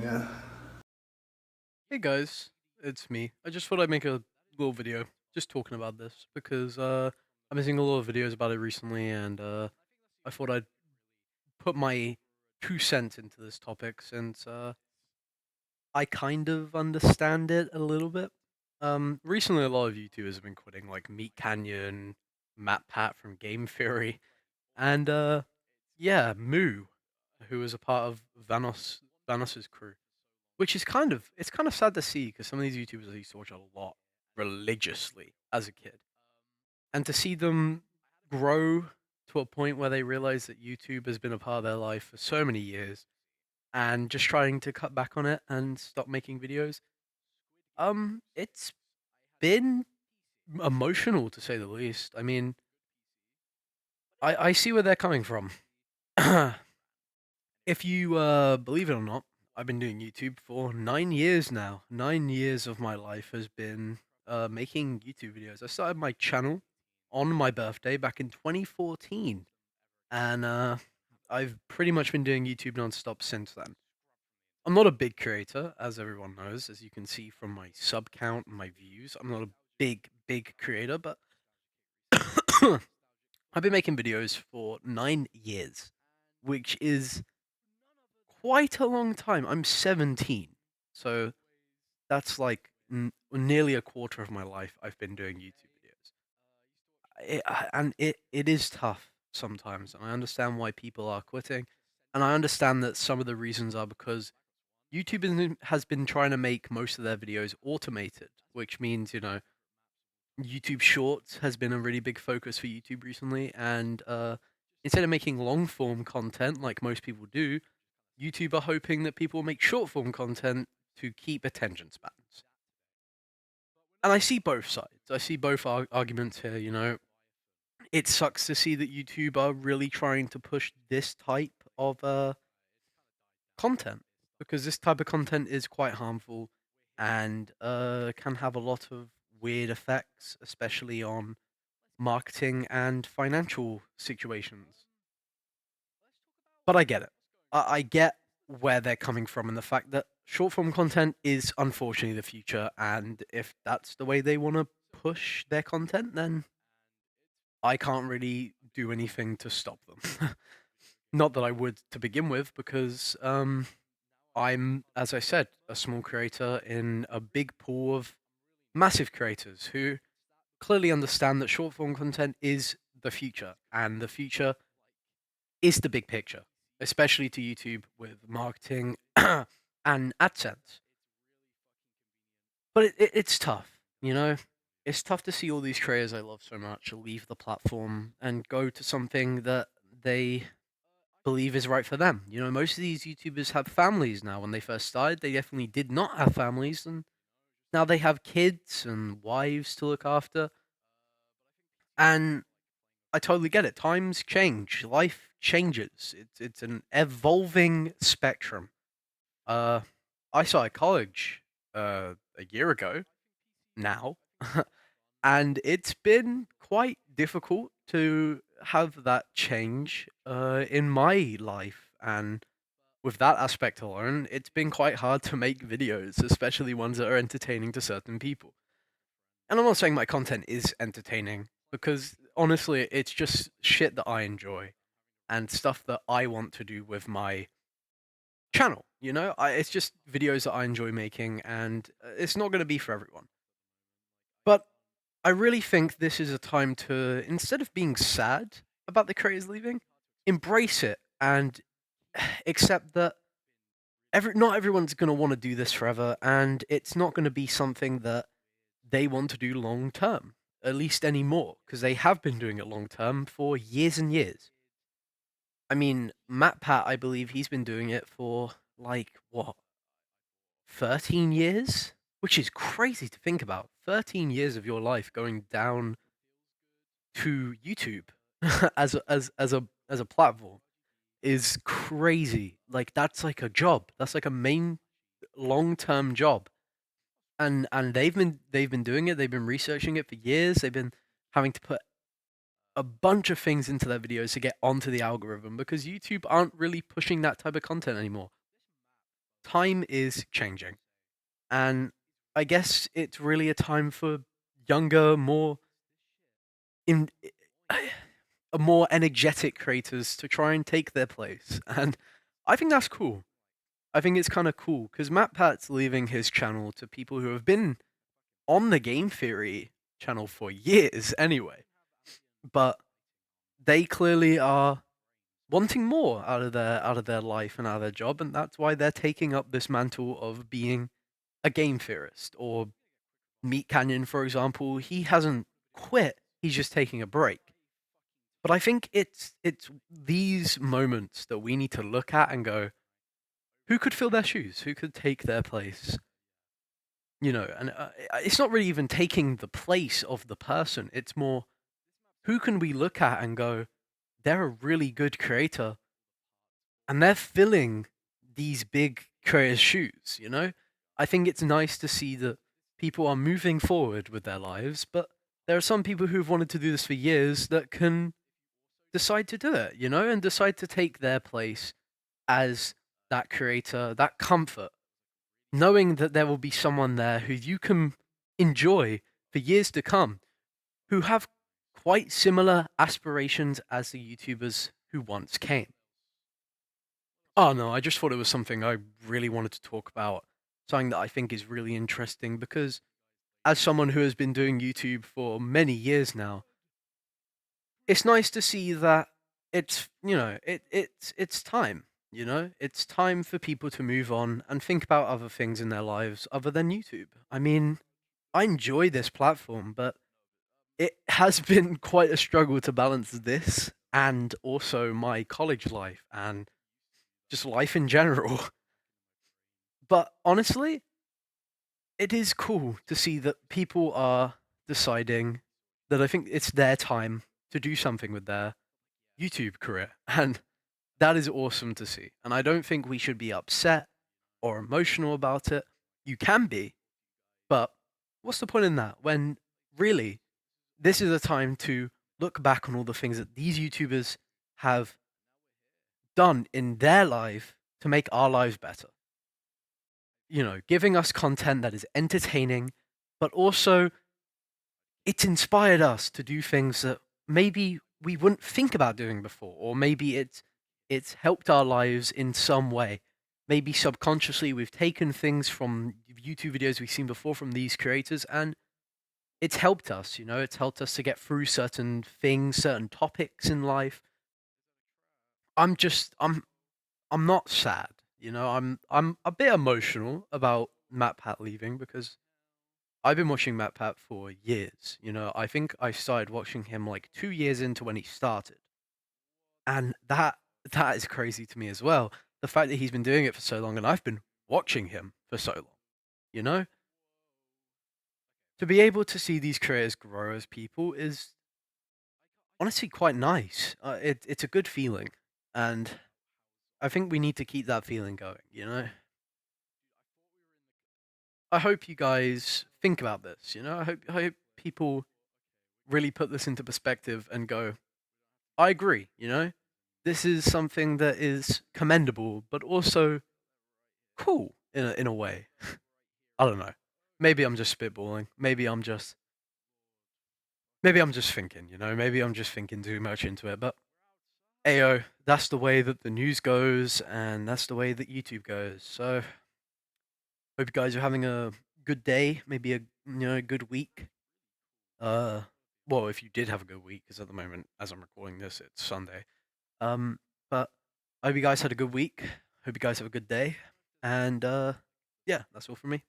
yeah. Hey guys, it's me. I just thought I'd make a little video just talking about this because I've been seeing a lot of videos about it recently, and I thought I'd put my 2 cents into this topic since I kind of understand it a little bit. Recently a lot of YouTubers have been quitting, like Meat Canyon, Matt Pat from Game Theory, and yeah, Moo, who was a part of Vanos's crew. Which is kind of sad to see because some of these YouTubers I used to watch a lot religiously as a kid, and to see them grow to a point where they realize that YouTube has been a part of their life for so many years, and just trying to cut back on it and stop making videos. It's been emotional to say the least. I mean, I see where they're coming from. If you believe it or not, I've been doing YouTube for 9 years now. 9 years of my life has been making YouTube videos. I started my channel on my birthday back in 2014, and I've pretty much been doing YouTube nonstop since then. I'm not a big creator, as everyone knows, as you can see from my sub count and my views. I'm not a big creator, but I've been making videos for 9 years, which is quite a long time. I'm 17, so that's like nearly a quarter of my life I've been doing YouTube videos. And it is tough sometimes. And I understand why people are quitting, and I understand that some of the reasons are because has been trying to make most of their videos automated, which means YouTube Shorts has been a really big focus for YouTube recently, and instead of making long form content like most people do, YouTube are hoping that people will make short form content to keep attention spans. And I see both sides. I see both arguments here. It sucks to see that YouTube are really trying to push this type of content because this type of content is quite harmful and can have a lot of weird effects, especially on marketing and financial situations. But I get it. I get where they're coming from and the fact that short form content is unfortunately the future. And if that's the way they want to push their content, then I can't really do anything to stop them. Not that I would to begin with, because I'm, as I said, a small creator in a big pool of massive creators who clearly understand that short form content is the future, and the future is the big picture, especially to YouTube with marketing and AdSense. But it's tough, you know? It's tough to see all these creators I love so much leave the platform and go to something that they believe is right for them. Most of these YouTubers have families now. When they first started, they definitely did not have families, and now they have kids and wives to look after. And I totally get it. Times change, life changes. It's an evolving spectrum. Uh, I started college a year ago now, and it's been quite difficult to have that change in my life. And with that aspect alone, it's been quite hard to make videos, especially ones that are entertaining to certain people. And I'm not saying my content is entertaining, because honestly, it's just shit that I enjoy and stuff that I want to do with my channel. It's just videos that I enjoy making, and it's not going to be for everyone. But I really think this is a time to, instead of being sad about the creators leaving, embrace it and accept that not everyone's going to want to do this forever, and it's not going to be something that they want to do long term, at least anymore, because they have been doing it long term for years and years. I mean, Matt Pat, I believe he's been doing it for like what, 13 years, which is crazy to think about. 13 years of your life going down to YouTube as a platform is crazy. Like that's like a job. That's like a main long-term job. And they've been doing it. They've been researching it for years. They've been having to put a bunch of things into their videos to get onto the algorithm because YouTube aren't really pushing that type of content anymore. time is changing, and I guess it's really a time for younger, more in more energetic creators to try and take their place, and I think that's cool. I think it's kind of cool because Matt Pat's leaving his channel to people who have been on the Game Theory channel for years anyway, but they clearly are wanting more out of their life and out of their job, and that's why they're taking up this mantle of being a game theorist. Or Meat Canyon, for example, he hasn't quit; he's just taking a break. But I think it's these moments that we need to look at and go, who could fill their shoes? Who could take their place? You know, and it's not really even taking the place of the person. It's more, who can we look at and go, they're a really good creator, and they're filling these big creators' shoes. You know, I think it's nice to see that people are moving forward with their lives, but there are some people who've wanted to do this for years that can decide to do it, you know, and decide to take their place as that creator, that comfort, knowing that there will be someone there who you can enjoy for years to come, who have quite similar aspirations as the YouTubers who once came. Oh no, I just thought it was something I really wanted to talk about, something that I think is really interesting because as someone who has been doing YouTube for many years now, it's nice to see that it's, you know, it's time, you know? It's time for people to move on and think about other things in their lives other than YouTube. I mean, I enjoy this platform, but it has been quite a struggle to balance this and also my college life and just life in general. But honestly, it is cool to see that people are deciding that I think it's their time to do something with their YouTube career. And that is awesome to see. And I don't think we should be upset or emotional about it. You can be, but what's the point in that when really this is a time to look back on all the things that these YouTubers have done in their life to make our lives better? You know, giving us content that is entertaining, but also it's inspired us to do things that maybe we wouldn't think about doing before, or maybe it's helped our lives in some way. Maybe subconsciously we've taken things from YouTube videos we've seen before from these creators, and it's helped us. You know, it's helped us to get through certain things, certain topics in life. I'm just I'm not sad. You know, I'm a bit emotional about Matt Pat leaving because I've been watching MatPat for years. You know, I think I started watching him like 2 years into when he started, and that is crazy to me as well. The fact that he's been doing it for so long, and I've been watching him for so long. You know, to be able to see these creators grow as people is honestly quite nice. It's a good feeling, and I think we need to keep that feeling going. You know, I hope you guys think about this. You know, I hope people really put this into perspective and go, I agree, you know? This is something that is commendable, but also cool in a way. I don't know. Maybe I'm just spitballing. Maybe I'm just thinking, you know? Maybe I'm just thinking too much into it, but ayo, that's the way that the news goes and that's the way that YouTube goes. So, hope you guys are having a good day, maybe a good week. Uh well, if you did have a good week, because at the moment, as I'm recording this, it's Sunday. Um, but I hope you guys had a good week. Hope you guys have a good day. And yeah, that's all from me.